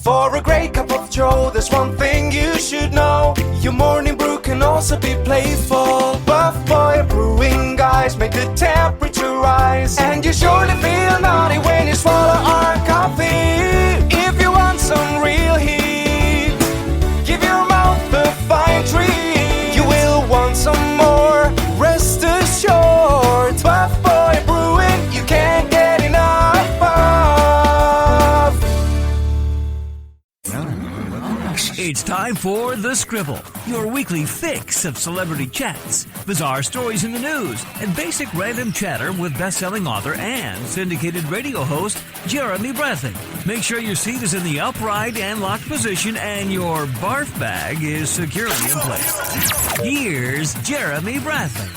For a great cup of joe, there's one thing you should know. Your morning brew can also be playful. Buff Boy Brewing guys make the temperature rise. And you surely feel naughty when you swallow our coffee. If you want some real heat, give your mouth a fine treat. You will want some more, rest assured. Buff Boy Brewing, you can't get enough of. It's time for The Scribble, your weekly fix of celebrity chats, bizarre stories in the news, and basic random chatter with best-selling author and syndicated radio host Jeremy Bradley. Make sure your seat is in the upright and locked position and your barf bag is securely in place. Here's Jeremy Bradley.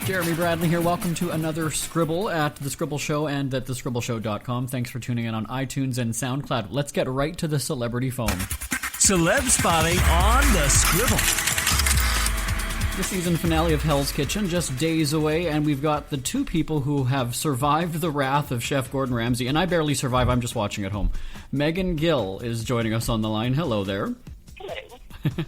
Jeremy Bradley here. Welcome to another Scribble at The Scribble Show and at thescribbleshow.com. Thanks for tuning in on iTunes and SoundCloud. Let's get right to the celebrity phone. Celeb spotting on The Scribble. The season finale of Hell's Kitchen just days away, and we've got the two people who have survived the wrath of Chef Gordon Ramsay, and I barely survive, I'm just watching at home. Megan Gill is joining us on the line. Hello there. Hello.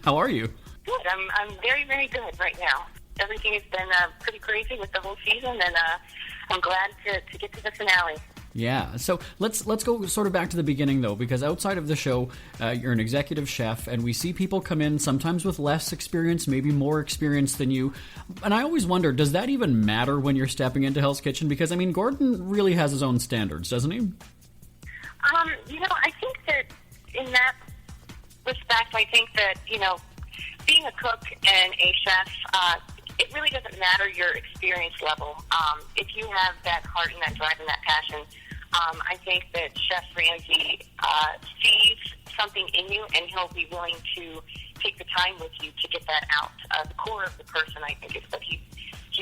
How are you? Good. I'm very, very good right now. Everything has been pretty crazy with the whole season, and I'm glad to get to the finale. Yeah, so let's go sort of back to the beginning, though, because outside of the show, you're an executive chef, and we see people come in sometimes with less experience, maybe more experience than you. And I always wonder, does that even matter when you're stepping into Hell's Kitchen? Because, I mean, Gordon really has his own standards, doesn't he? I think that in that respect, I think that, being a cook and a chef, it really doesn't matter your experience level. If you have that heart and that drive and that passion, I think that Chef Ramsay sees something in you, and he'll be willing to take the time with you to get that out. The core of the person, I think, is what he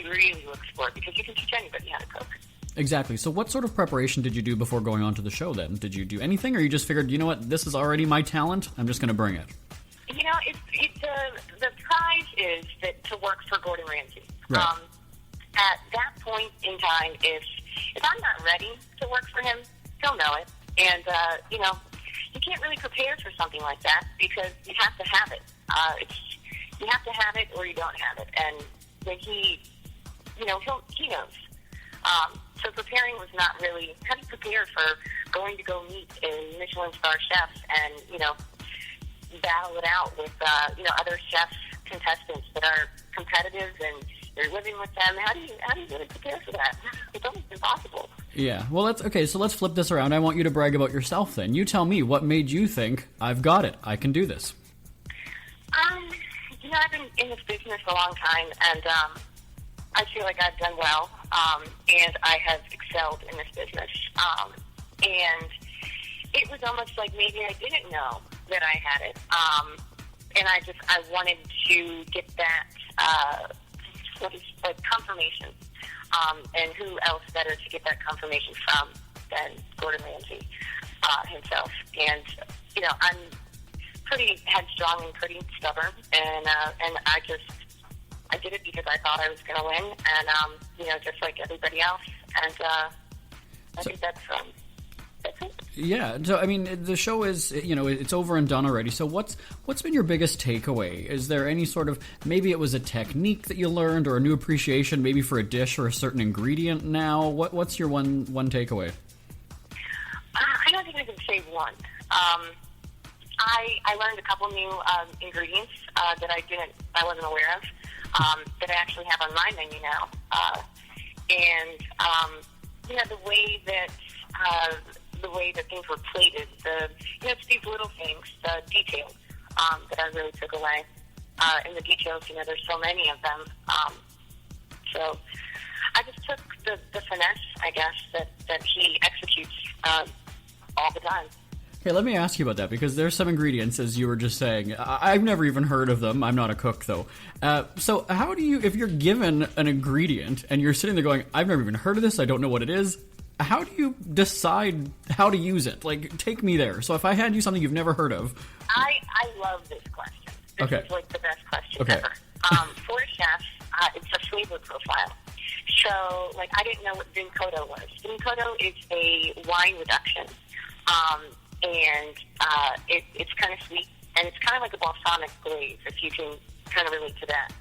really looks for, because you can teach anybody how to cook. Exactly. So what sort of preparation did you do before going on to the show then? Did you do anything, or you just figured, you know what, this is already my talent, I'm just going to bring it? The prize is that to work for Gordon Ramsay. Right. At that point in time, if I'm not ready to work for him, he'll know it. And, you can't really prepare for something like that, because you have to have it. You have to have it or you don't have it. And when he knows. So preparing was not really, how do you prepare for going to go meet a Michelin star chef and, battle it out with, other chefs, contestants that are competitive, and you're living with them. How do you really prepare for that? It's almost impossible. Yeah. Well, so let's flip this around. I want you to brag about yourself then. You tell me, what made you think, I've got it, I can do this? I've been in this business a long time, and I feel like I've done well, and I have excelled in this business. And it was almost like maybe I didn't know that I had it. And I wanted to get that, confirmation. And who else better to get that confirmation from than Gordon Ramsay himself. And, I'm pretty headstrong and pretty stubborn. And I did it because I thought I was going to win. And, just like everybody else. And I think that's it. Yeah, so I mean, the show is, it's over and done already. So what's been your biggest takeaway? Is there any sort of, maybe it was a technique that you learned, or a new appreciation maybe for a dish or a certain ingredient now? What's your one takeaway? I don't think I can say one. I learned a couple new ingredients that I wasn't aware of, that I actually have on my menu now. The way that things were plated, it's these little things, the details that I really took away. And the details, there's so many of them. So I just took the finesse, I guess, that he executes all the time. Okay, let me ask you about that, because there's some ingredients, as you were just saying. I've never even heard of them. I'm not a cook, though. So how do you, if you're given an ingredient and you're sitting there going, I've never even heard of this, I don't know what it is, how do you decide how to use it? Like, take me there. So if I hand you something you've never heard of... I love this question. This is like the best question ever. For a chef, it's a flavor profile. So, I didn't know what Vincoto was. Vincoto is a wine reduction. and it's kind of sweet, and it's kind of like a balsamic glaze, if you can kind of relate to that.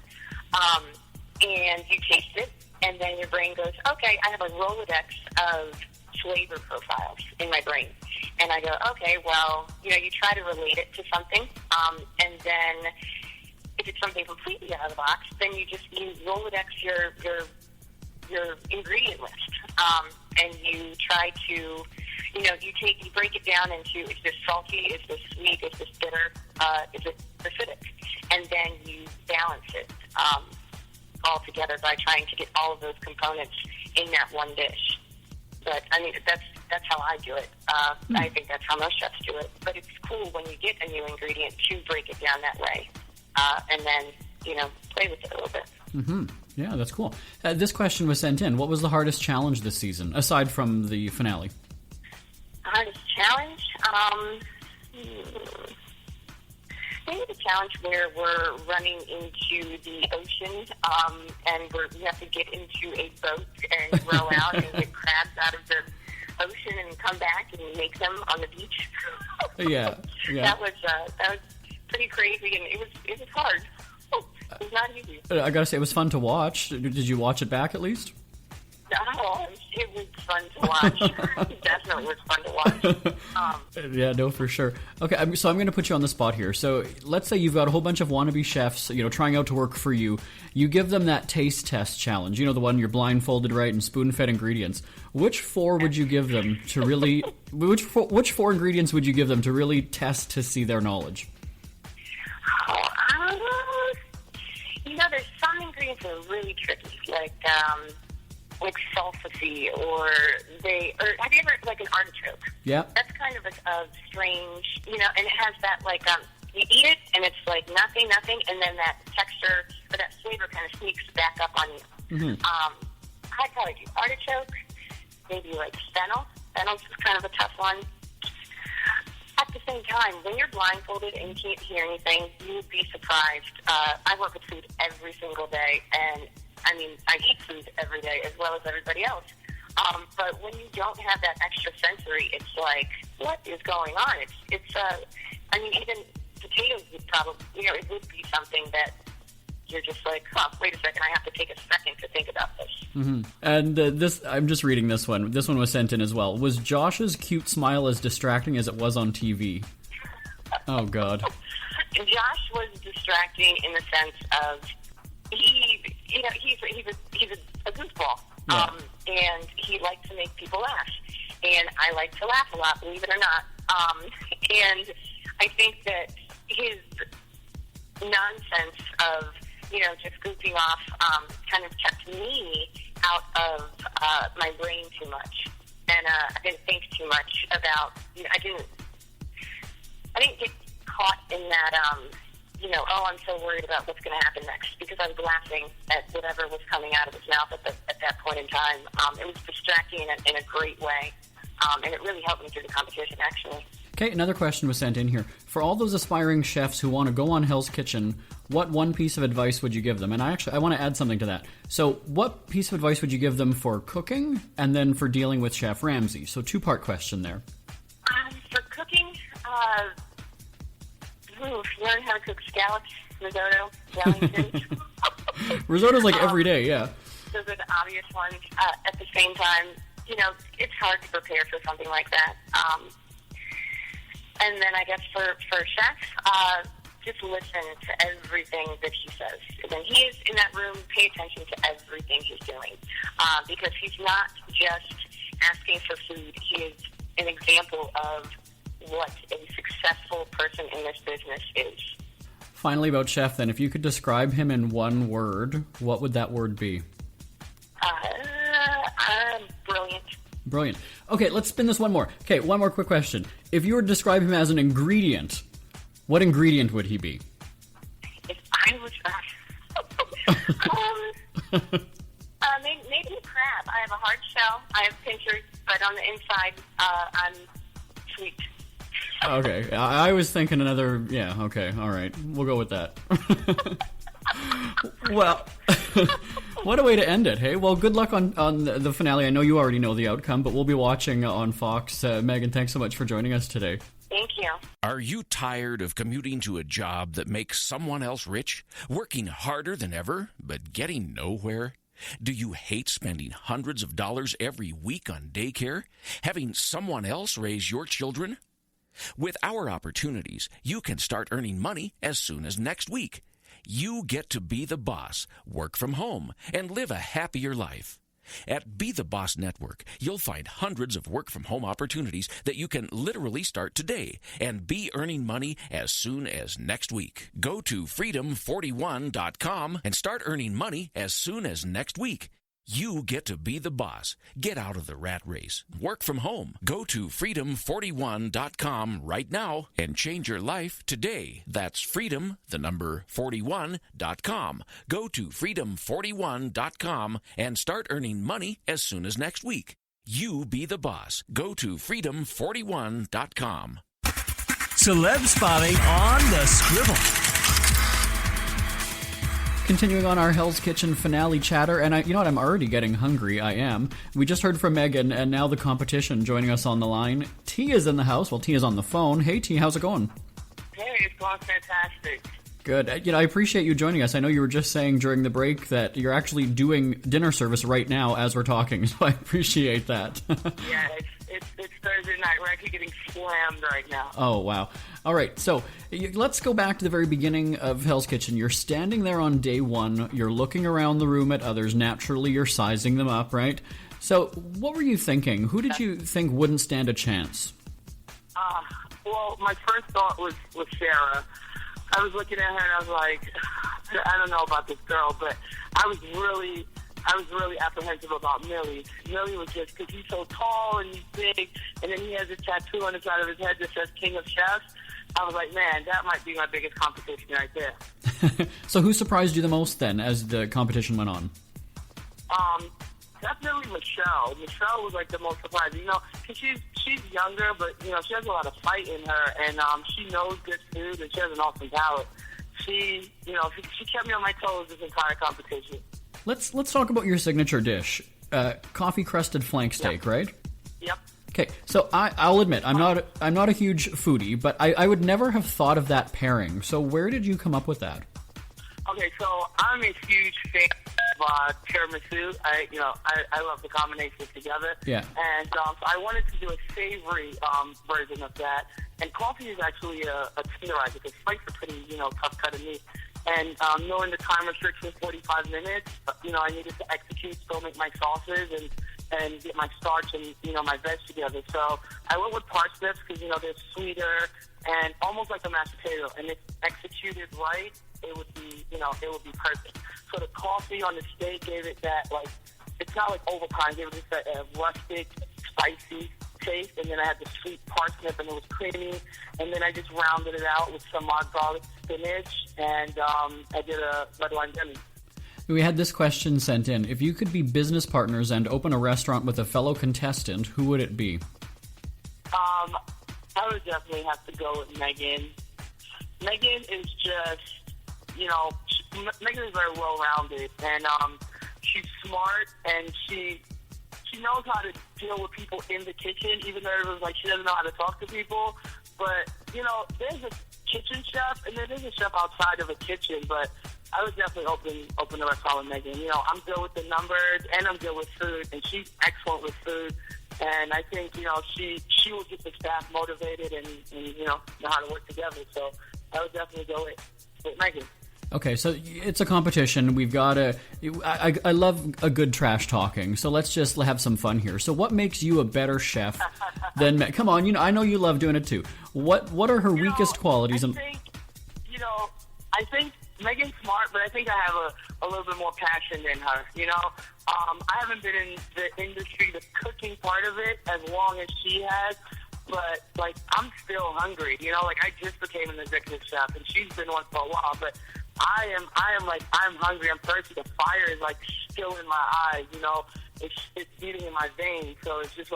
And you taste it, and then your brain goes, okay, I have a Rolodex of flavor profiles in my brain. And I go, okay, well, you try to relate it to something, and then if it's something completely out of the box, then you Rolodex your ingredient list, and you try to, you break it down into, is this salty, is this sweet, is this bitter, is it acidic? And then you balance it all together by trying to get all of those components in that one dish. But, I mean, that's how I do it. I think that's how most chefs do it. But it's cool when you get a new ingredient to break it down that way, and then, play with it a little bit. Mm-hmm. Yeah, that's cool. This question was sent in. What was the hardest challenge this season, aside from the finale? Hardest challenge? Maybe the challenge where we're running into the ocean, and we have to get into a boat and row out and get crabs out of the ocean and come back and make them on the beach. Yeah. That was pretty crazy, and it was hard. It was not easy. I gotta say, it was fun to watch. Did you watch it back at least? No, it was fun to watch. It definitely was fun to watch. Yeah, no, for sure. Okay, so I'm going to put you on the spot here. So let's say you've got a whole bunch of wannabe chefs, trying out to work for you. You give them that taste test challenge. The one you're blindfolded, right, and spoon-fed ingredients. Which four would you give them to really? Which four ingredients would you give them to really test to see their knowledge? There's some ingredients that are really tricky, like salsify, or have you ever, like, an artichoke? Yeah. That's kind of a strange, and it has that, like, you eat it, and it's like nothing, and then that texture, or that flavor kind of sneaks back up on you. Mm-hmm. I'd probably do artichoke, maybe, like, fennel. Fennel's kind of a tough one. At the same time, when you're blindfolded and you can't hear anything, you would be surprised. I work with food every single day, and I mean, I eat food every day as well as everybody else. But when you don't have that extra sensory, it's like, what is going on? Even potatoes would probably, it would be something that you're just like, wait a second, I have to take a second to think about this. Mm-hmm. And I'm just reading this one. This one was sent in as well. Was Josh's cute smile as distracting as it was on TV? Oh, God. Josh was distracting in the sense of he's a goofball, yeah. And he likes to make people laugh, and I like to laugh a lot, believe it or not. And I think that his nonsense of just goofing off kind of kept me out of my brain too much, and I didn't think too much about. I didn't get caught in that. I'm so worried about what's going to happen next, because I was laughing at whatever was coming out of his mouth at that point in time. It was distracting in a great way, and it really helped me through the competition, actually. Okay, another question was sent in here. For all those aspiring chefs who want to go on Hell's Kitchen, what one piece of advice would you give them? And I want to add something to that. So what piece of advice would you give them for cooking and then for dealing with Chef Ramsay? So two-part question there. For cooking, learn how to cook scallops, risotto, Wellington. Risotto's like every day, yeah. Those are the obvious ones. At the same time, it's hard to prepare for something like that. And then I guess for chefs, just listen to everything that he says. When he is in that room, pay attention to everything he's doing. Because he's not just asking for food. He is an example of what a successful person in this business is. Finally, about Chef, then, if you could describe him in one word, what would that word be? Brilliant. Brilliant. Okay, let's spin this one more. Okay, one more quick question. If you were to describe him as an ingredient, what ingredient would he be? If I was maybe a crab. I have a hard shell. I have pinchers, but on the inside, I'm sweet. Okay, I was thinking another... Yeah, okay, all right. We'll go with that. What a way to end it, hey? Well, good luck on the finale. I know you already know the outcome, but we'll be watching on Fox. Megan, thanks so much for joining us today. Thank you. Are you tired of commuting to a job that makes someone else rich? Working harder than ever, but getting nowhere? Do you hate spending hundreds of dollars every week on daycare? Having someone else raise your children? With our opportunities, you can start earning money as soon as next week. You get to be the boss, work from home, and live a happier life. At Be the Boss Network, you'll find hundreds of work-from-home opportunities that you can literally start today and be earning money as soon as next week. Go to freedom41.com and start earning money as soon as next week. You get to be the boss. Get out of the rat race. Work from home. Go to freedom41.com right now and change your life today. That's freedom41.com. Go to freedom41.com and start earning money as soon as next week. You be the boss. Go to freedom41.com. Celeb spotting on the Scribble. Continuing on our Hell's Kitchen finale chatter, and you know what? I'm already getting hungry. I am. We just heard from Megan, and now the competition joining us on the line. T is in the house. Well, T is on the phone. Hey, T, how's it going? Hey, it's going fantastic. Good. I appreciate you joining us. I know you were just saying during the break that you're actually doing dinner service right now as we're talking, so I appreciate that. Yeah, it's Thursday night. We're actually getting slammed right now. Oh, wow. All right, so let's go back to the very beginning of Hell's Kitchen. You're standing there on day one. You're looking around the room at others. Naturally, you're sizing them up, right? So what were you thinking? Who did you think wouldn't stand a chance? Well, my first thought was Sarah. I was looking at her and I was like, I don't know about this girl, but I was really apprehensive about Millie. Millie was just because he's so tall and he's big, and then he has a tattoo on the side of his head that says King of Chefs. I was like, man, that might be my biggest competition right there. So who surprised you the most then as the competition went on? Definitely Michelle. Michelle was like the most surprising, because she's younger, but she has a lot of fight in her, and she knows good food, and she has an awesome palate. She kept me on my toes this entire competition. Let's talk about your signature dish, coffee crusted flank steak, right? Yep. Okay, so I'll admit I'm not a huge foodie, but I would never have thought of that pairing. So where did you come up with that? Okay, so I'm a huge fan of tiramisu. I love the combination together. Yeah. And so I wanted to do a savory version of that. And coffee is actually a tenderizer because flakes are pretty tough cut of meat. And knowing the time restriction, 45 minutes, I needed to execute, still make my sauces and get my starch and my veg together. So I went with parsnips because they're sweeter and almost like a mashed potato. And if executed right, it would be perfect. So the coffee on the steak gave it that it's not like overpowering, gave it just that rustic, spicy taste. And then I had the sweet parsnip and it was creamy. And then I just rounded it out with some garlic spinach and I did a red wine jelly. We had this question sent in. If you could be business partners and open a restaurant with a fellow contestant, who would it be? I would definitely have to go with Megan. Megan is just, Megan is very well-rounded, and she's smart, and she knows how to deal with people in the kitchen, even though everyone's like she doesn't know how to talk to people. But, there's a kitchen chef, and then there's a chef outside of a kitchen, but I would definitely open the restaurant with Megan. I'm good with the numbers, and I'm good with food, and she's excellent with food. And I think, she will get the staff motivated and know how to work together. So I would definitely go with Megan. Okay, so it's a competition. We've got I love a good trash talking, so let's just have some fun here. So what makes you a better chef than Megan? Come on, I know you love doing it too. What are her weakest qualities? I think Megan's smart, but I think I have a little bit more passion than her. I haven't been in the industry, the cooking part of it, as long as she has. But I'm still hungry. I just became an executive chef, and she's been one for a while. But I'm hungry. I'm thirsty. The fire is still in my eyes. It's beating in my veins. So it's just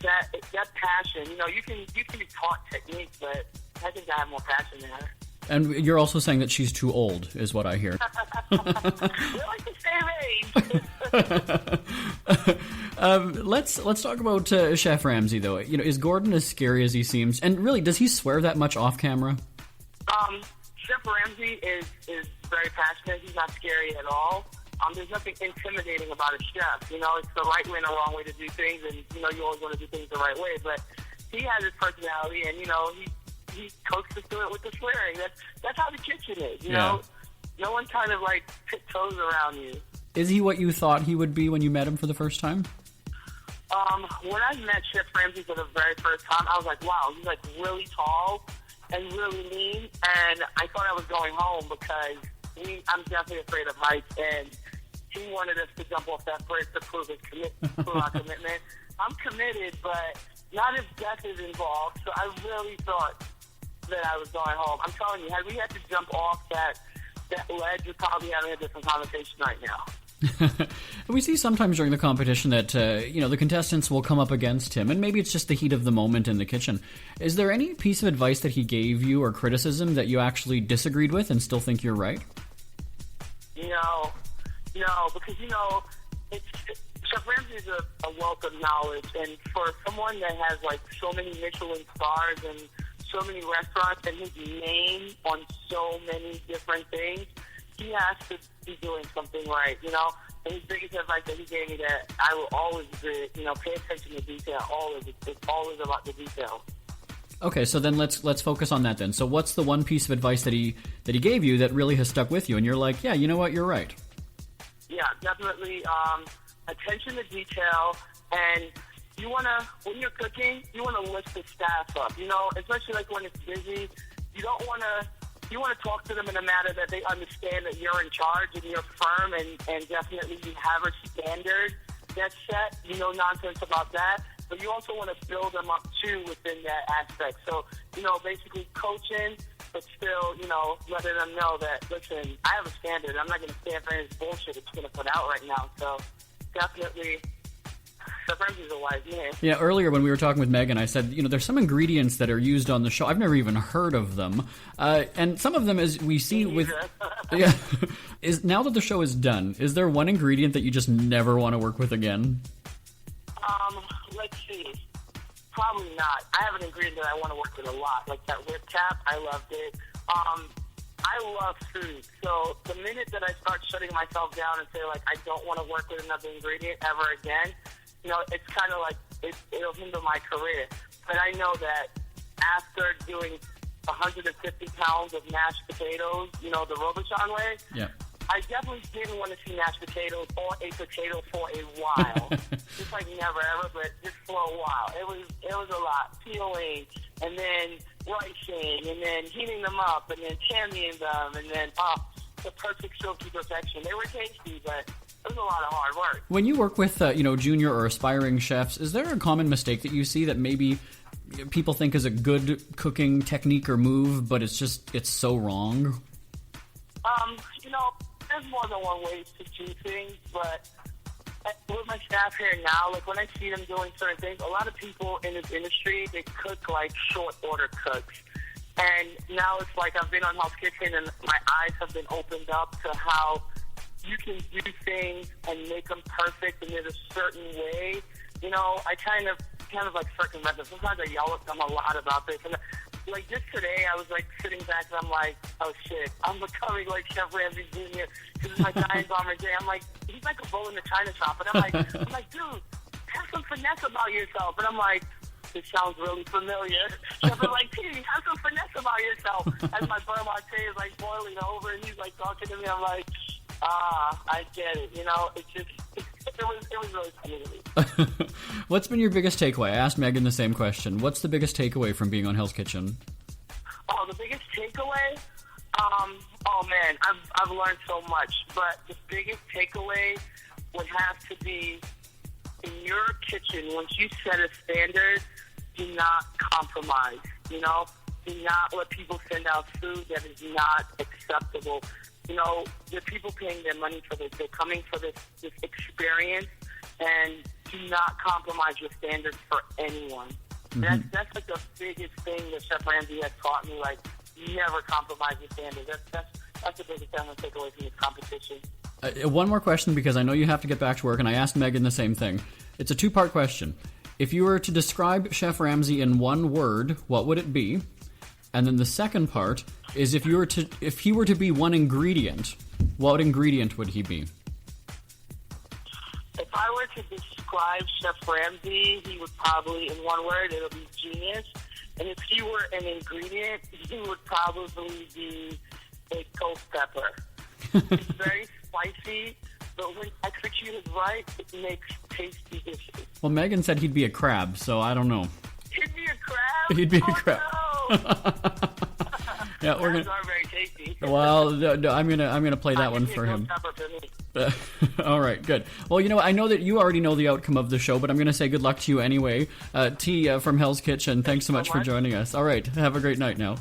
that passion. You can be taught technique, but I think I have more passion than her. And you're also saying that she's too old, is what I hear. We're like the same Let's talk about Chef Ramsay, though. You know, is Gordon as scary as he seems? And really, does he swear that much off camera? Chef Ramsay is very passionate. He's not scary at all. There's nothing intimidating about a chef. You know, it's the right way and the wrong way to do things, and, you know, you always want to do things the right way. But he has his personality, and, you know, he coaxes through it with the swearing. That's how the kitchen is, you know? No one kind of, like, tiptoes around you. Is he what you thought he would be when you met him for the first time? When I met Chef Ramsay for the very first time, I was like, wow, he's, like, really tall and really lean, and I thought I was going home because I'm definitely afraid of heights, and he wanted us to jump off that bridge to prove our commitment. I'm committed, but not if death is involved, so I really thought that I was going home. I'm telling you, had we had to jump off that ledge, we're probably having a different conversation right now. We see sometimes during the competition that the contestants will come up against him, and maybe it's just the heat of the moment in the kitchen. Is there any piece of advice that he gave you or criticism that you actually disagreed with and still think you're right? No, because, you know, Chef Ramsay is a wealth of knowledge, and for someone that has, like, so many Michelin stars and so many restaurants and his name on so many different things, he has to be doing something right, you know? And his biggest advice that he gave me that I will always do, you know, pay attention to detail. It's always about the details. Okay, so then let's focus on that then. So what's the one piece of advice that he gave you that really has stuck with you, and you're like, yeah, you know what, you're right? Yeah, definitely attention to detail, and when you're cooking, you want to lift the staff up, you know, especially like when it's busy. You want to talk to them in a manner that they understand that you're in charge and you're firm, and definitely you have a standard that's set. You know, nonsense about that. But you also want to build them up, too, within that aspect. So, you know, basically coaching, but still, you know, letting them know that, listen, I have a standard. I'm not going to stand for any bullshit it's going to put out right now. So, definitely, Chef Ramsay's a wise man. Yeah, earlier when we were talking with Megan, I said, you know, there's some ingredients that are used on the show. I've never even heard of them. And some of them, as we see with... yeah, now that the show is done, is there one ingredient that you just never want to work with again? Let's see. Probably not. I have an ingredient that I want to work with a lot, like that whip cap. I loved it. I love food. So the minute that I start shutting myself down and say, like, I don't want to work with another ingredient ever again, you know, it's kind of like it'll hinder my career. But I know that after doing 150 pounds of mashed potatoes, you know, the Robuchon way, yeah, I definitely didn't want to see mashed potatoes or a potato for a while. Just like never ever, but just for a while. It was a lot. Peeling, and then ricing, and then heating them up, and then chamoying them, and then the perfect silky perfection. They were tasty, but it was a lot of hard work. When you work with junior or aspiring chefs, is there a common mistake that you see that maybe people think is a good cooking technique or move, but it's so wrong? You know, there's more than one way to do things, but with my staff here now, like when I see them doing certain things, a lot of people in this industry, they cook like short order cooks. And now it's like I've been on Hell's Kitchen and my eyes have been opened up to how you can do things and make them perfect and in a certain way. You know, I kind of like circumvent them. Sometimes I yell at them a lot about this. And like just today, I was like sitting back and I'm like, oh shit, I'm becoming like Chef Ramsay Jr. This is my giant bomber day. I'm like, he's like a bull in the china shop. And I'm like, dude, have some finesse about yourself. And I'm like, this sounds really familiar. Chef is like, T, have some finesse about yourself. As my beurre latte is like boiling over and he's like talking to me, I'm like, I get it. You know, it was really funny to me. What's been your biggest takeaway? I asked Megan the same question. What's the biggest takeaway from being on Hell's Kitchen? Oh, the biggest takeaway? Oh man, I've learned so much. But the biggest takeaway would have to be in your kitchen, once you set a standard, do not compromise. You know, do not let people send out food that is not acceptable. You know, the people paying their money for this, they're coming for this experience, and do not compromise your standards for anyone. Mm-hmm. That's like the biggest thing that Chef Ramsay has taught me, like, never compromise your standards. That's the biggest thing I'm going to take away from this competition. One more question, because I know you have to get back to work, and I asked Megan the same thing. It's a two-part question. If you were to describe Chef Ramsay in one word, what would it be? And then the second part is if he were to be one ingredient, what ingredient would he be? If I were to describe Chef Ramsay, he would probably, in one word, it'll be genius. And if he were an ingredient, he would probably be a ghost pepper. It's very spicy, but when executed right, it makes tasty dishes. Well, Megan said he'd be a crab, so I don't know. He'd be a crab? He'd be a crab. No. Yeah, we're Crabs gonna. are very tasty. Well, no, I'm gonna play that one for him. All right, good. Well, I know that you already know the outcome of the show, but I'm gonna say good luck to you anyway. T from Hell's Kitchen, thanks so much for joining us. All right, have a great night now.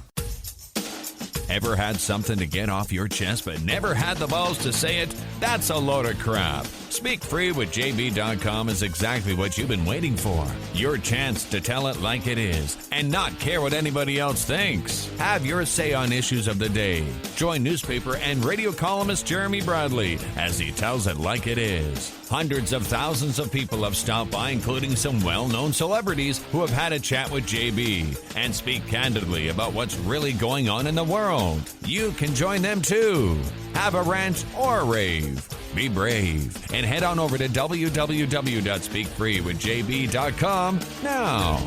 Ever had something to get off your chest but never had the balls to say it? That's a load of crap. Speak Free with JB.com is exactly what you've been waiting for. Your chance to tell it like it is and not care what anybody else thinks. Have your say on issues of the day. Join newspaper and radio columnist Jeremy Bradley as he tells it like it is. Hundreds of thousands of people have stopped by, including some well-known celebrities who have had a chat with JB and speak candidly about what's really going on in the world. You can join them too. Have a rant or a rave. Be brave and head on over to www.speakfreewithjb.com now.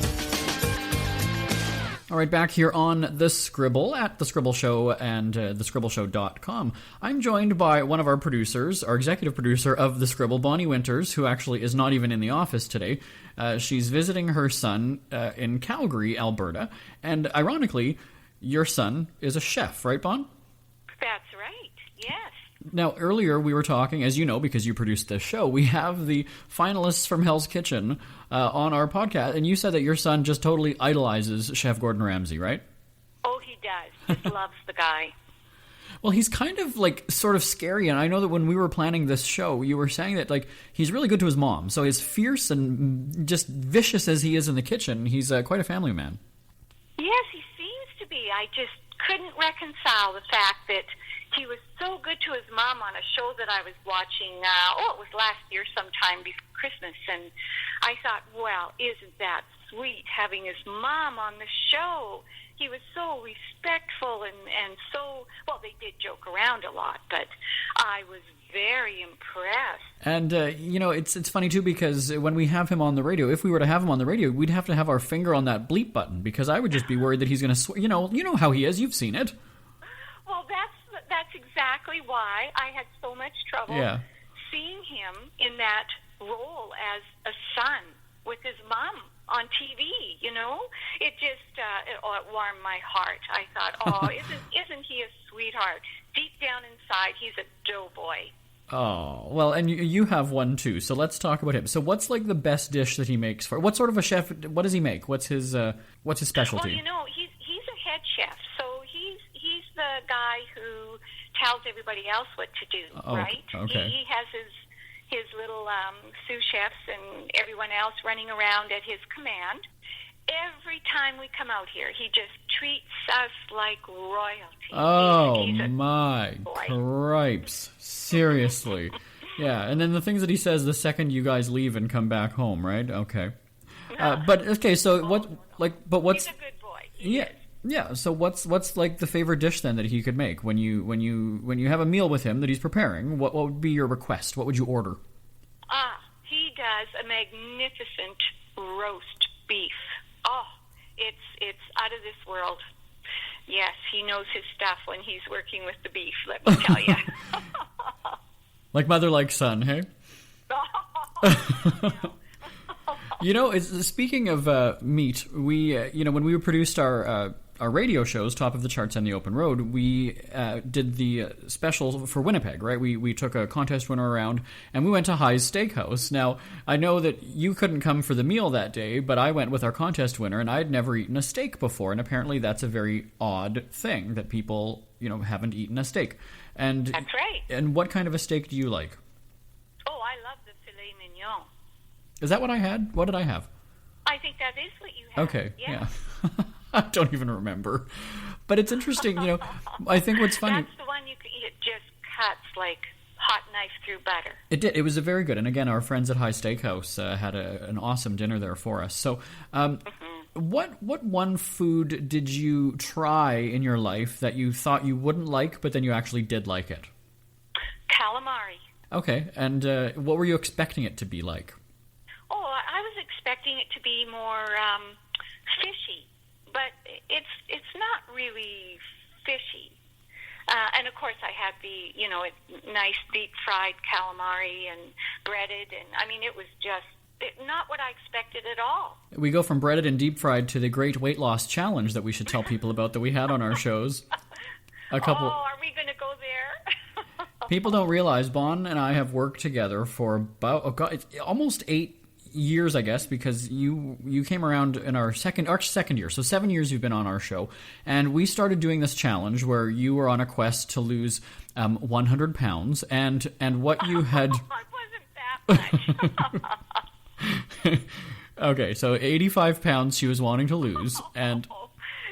All right, back here on The Scribble at The Scribble Show and thescribbleshow.com. I'm joined by one of our producers, our executive producer of The Scribble, Bonnie Winters, who actually is not even in the office today. She's visiting her son in Calgary, Alberta. And ironically, your son is a chef, right, Bon? That's right, yes. Now, earlier we were talking, as you know, because you produced this show, we have the finalists from Hell's Kitchen on our podcast, and you said that your son just totally idolizes Chef Gordon Ramsay, right? Oh, he does. Just loves the guy. Well, he's kind of, sort of scary, and I know that when we were planning this show, you were saying that, he's really good to his mom, so as fierce and just vicious as he is in the kitchen, he's quite a family man. Yes, he seems to be. I just couldn't reconcile the fact that he was so good to his mom on a show that I was watching, it was last year sometime before Christmas, and I thought, well, isn't that sweet having his mom on the show? He was so respectful and so, well, they did joke around a lot, but I was very impressed. And, it's funny, too, because when we have him on the radio, if we were to have him on the radio, we'd have to have our finger on that bleep button, because I would just be worried that he's going to, you know how he is, you've seen it. Well, that's exactly why I had so much trouble seeing him in that role as a son with his mom on TV, It just, it warmed my heart. I thought, isn't he a sweetheart? Deep down inside, he's a doughboy. Oh, well, and you have one, too, so let's talk about him. So what's, the best dish that he makes for... What sort of a chef... What does he make? What's his specialty? Well, he's a head chef, so he's the guy who tells everybody else what to do, right? Okay. He has his little sous chefs and everyone else running around at his command. Every time we come out here, he just treats us like royalty. Oh, he's my cripes. Seriously. Yeah, and then the things that he says the second you guys leave and come back home, right? Okay. But, okay, so what's... He's a good boy. Yeah, so what's the favorite dish then that he could make when you have a meal with him that he's preparing? What would be your request? What would you order? He does a magnificent roast beef. Oh, it's out of this world. Yes, he knows his stuff when he's working with the beef, let me tell you. Like mother, like son, hey? Speaking of meat, we, when we produced our radio shows, Top of the Charts and The Open Road, we did the special for Winnipeg, right? We took a contest winner around, and we went to High's Steakhouse. Now, I know that you couldn't come for the meal that day, but I went with our contest winner, and I'd never eaten a steak before, and apparently that's a very odd thing, that people, haven't eaten a steak. And that's right. And what kind of a steak do you like? Oh, I love the filet mignon. Is that what I had? What did I have? I think that is what you had. Okay, yeah. I don't even remember. But it's interesting, I think what's funny... That's the one it just cuts like hot knife through butter. It did. It was a very good. And again, our friends at High Steakhouse had an awesome dinner there for us. So what one food did you try in your life that you thought you wouldn't like, but then you actually did like it? Calamari. Okay. And what were you expecting it to be like? Oh, I was expecting it to be more fishy, but it's not really fishy. And of course, I had the nice deep fried calamari and breaded, and I mean it was just not what I expected at all. We go from breaded and deep fried to the Great Weight Loss Challenge that we should tell people about that we had on our shows. Oh, are we going to go there? People don't realize Bon and I have worked together for about it's almost 8 years, I guess, because you came around in our second year. So 7 years you've been on our show. And we started doing this challenge where you were on a quest to lose 100 pounds. And what you had... It wasn't that much. Okay, so 85 pounds she was wanting to lose. And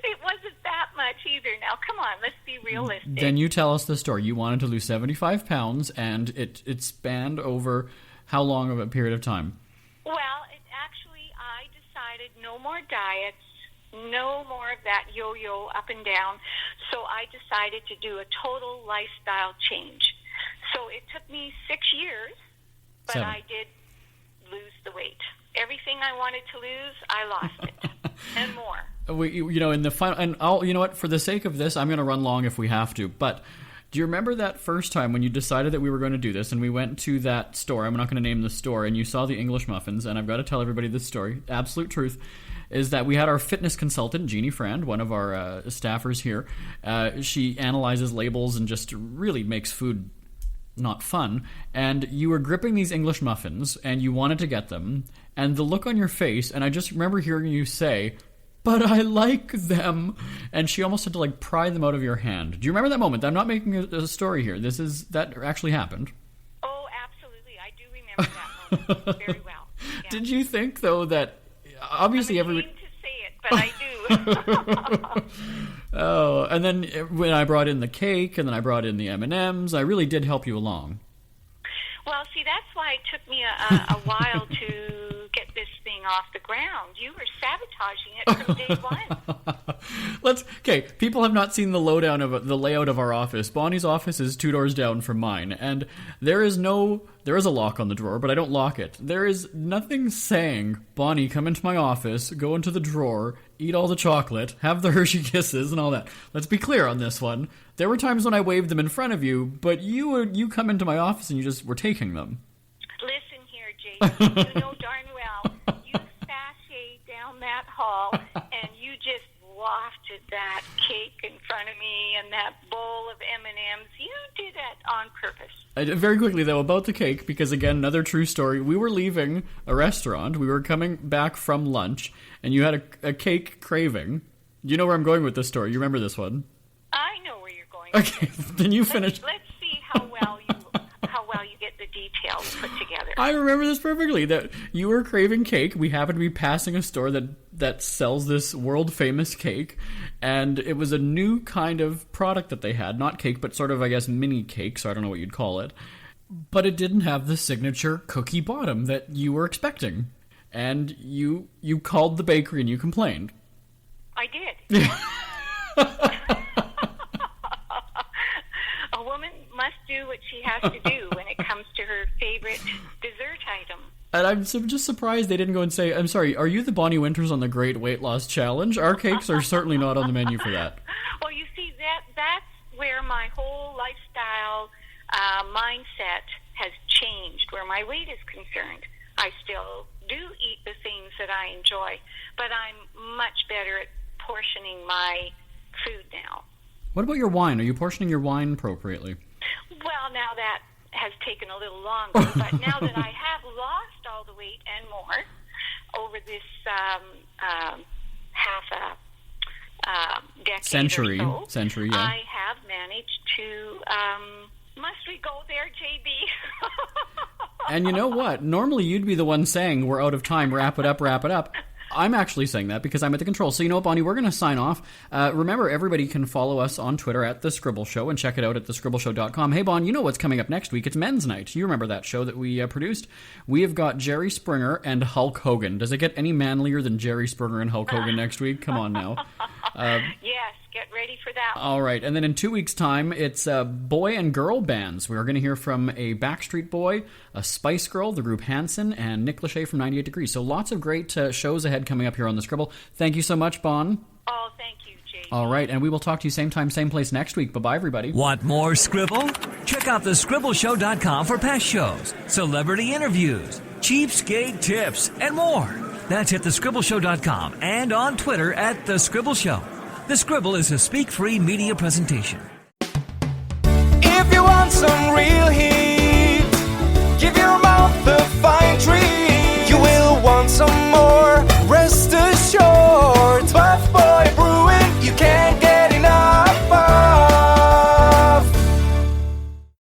it wasn't that much either. Now, come on, let's be realistic. Then you tell us the story. You wanted to lose 75 pounds, and it spanned over how long of a period of time? Well, I decided no more diets, no more of that yo-yo up and down. So I decided to do a total lifestyle change. So it took me 6 years, but 7. I did lose the weight. Everything I wanted to lose, I lost it, and more. In the final, and you know what? For the sake of this, I'm going to run long if we have to. But do you remember that first time when you decided that we were going to do this, and we went to that store? I'm not going to name the store, and you saw the English muffins. And I've got to tell everybody this story. Absolute truth is that we had our fitness consultant, Jeannie Frand, one of our staffers here. She analyzes labels and just really makes food not fun. And you were gripping these English muffins, and you wanted to get them. And the look on your face, and I just remember hearing you say, "But I like them," and she almost had to pry them out of your hand. Do you remember that moment? I'm not making a story here. That actually happened. Oh, absolutely. I do remember that moment very well. Yeah. Did you think though that obviously I'm ashamed to say it, but I do. Oh, and then when I brought in the cake, and then I brought in the M&Ms, I really did help you along. Well, see, that's why it took me a while to get this thing off the ground. You were sabotaging it from day one. Okay, people have not seen the layout of our office. Bonnie's office is 2 doors down from mine, and there is a lock on the drawer, but I don't lock it. There is nothing saying, "Bonnie, come into my office, go into the drawer, eat all the chocolate, have the Hershey Kisses," and all that. Let's be clear on this one. There were times when I waved them in front of you, but you come into my office and you just were taking them. Listen here, Jason. You know darn well you sashayed down that hall and you just wafted that cake in front of me and that bowl of M&Ms. You did that on purpose. Very quickly, though, about the cake, because, again, another true story. We were leaving a restaurant. We were coming back from lunch, and you had a cake craving. You know where I'm going with this story. You remember this one? I know where you're going. Okay, then you finish. Let's see how well you get the details put together. I remember this perfectly, that you were craving cake. We happened to be passing a store that sells this world-famous cake, and it was a new kind of product that they had. Not cake, but sort of, I guess, mini cake, so I don't know what you'd call it. But it didn't have the signature cookie bottom that you were expecting. And you called the bakery and you complained. I did. A woman must do what she has to do when it comes to her favorite dessert item. And I'm just surprised they didn't go and say, "I'm sorry, are you the Bonnie Winters on the Great Weight Loss Challenge? Our cakes are certainly not on the menu for that." Well, you see, that's where my whole lifestyle mindset has changed, where my weight is concerned. I still do eat the things that I enjoy, but I'm much better at portioning my food now. What about your wine? Are you portioning your wine appropriately? Well, now that has taken a little longer, but now that I have lost all the weight and more over this half a decade century, or so, yeah. I have managed to. Must we go there, JB? And you know what? Normally you'd be the one saying, "We're out of time. Wrap it up, wrap it up." I'm actually saying that because I'm at the controls. So, you know what, Bonnie, we're going to sign off. Remember, everybody can follow us on Twitter at The Scribble Show and check it out at thescribbleshow.com. Hey, Bon, you know what's coming up next week? It's Men's Night. You remember that show that we produced? We have got Jerry Springer and Hulk Hogan. Does it get any manlier than Jerry Springer and Hulk Hogan next week? Come on now. Yes, get ready for that one. All right, and then in 2 weeks' time, it's boy and girl bands. We are going to hear from a Backstreet Boy, a Spice Girl, the group Hanson, and Nick Lachey from 98 Degrees. So lots of great shows ahead coming up here on The Scribble. Thank you so much, Bon. Oh, thank you, Jay. All right, and we will talk to you same time, same place next week. Bye-bye, everybody. Want more Scribble? Check out thescribbleshow.com for past shows, celebrity interviews, cheapskate tips, and more. That's at thescribbleshow.com and on Twitter at The Scribble Show. The Scribble is a speak-free media presentation. If you want some real heat,